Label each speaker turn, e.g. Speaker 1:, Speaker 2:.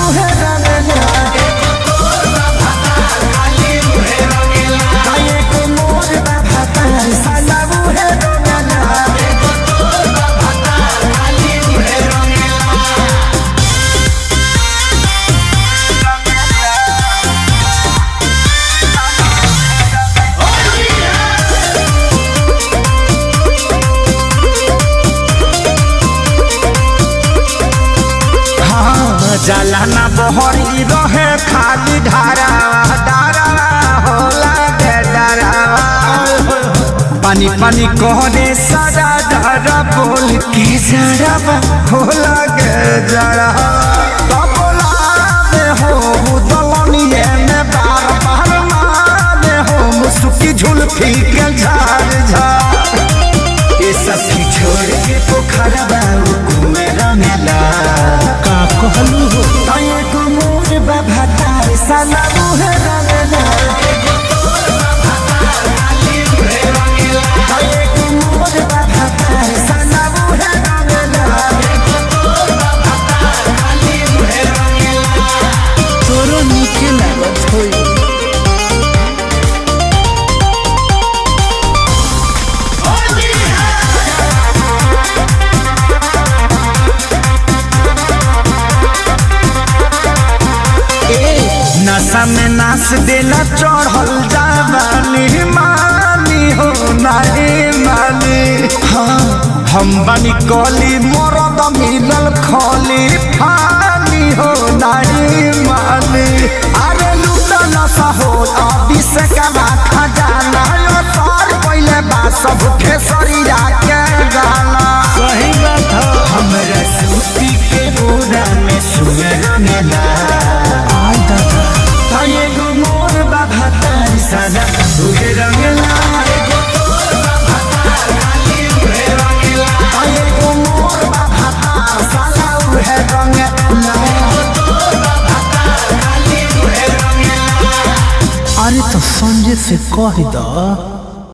Speaker 1: उहे रंगला एको मोर भातार साला उहे रंगला जाला ना बहरी रहे खाली धारा धारा होला के धारा पानी पानी कहने सारा धारा बोल के जरा होला के जरा बोला में हो दलनिए में बार बार मारे हो मुसुकी झुलफी के झार झार ये सब छोड़ के पोखरा बाबू कुमेरा मेला कहलू हो एको मोर भातार साला उहे रंगला एको मोर भातार साला उहे रंगला तोरो नीके लागत होई नशा में नाच देला चढ़ल जावानी मानी हो नानी मानी हाँ हम बनी कली मरद मिलल खली फानी हो नानी मानी अरे लूटा नशा हो अभी से कमा खजाना यो तार पहले बा सब खेसरिया के गाना सही बात हो हमरा सूती के बोरा में सुअर मेला एको मोर भातार साला उहे रंगला एको मोर भातार साला उहे रंगला अरे तो संजय से कह दो।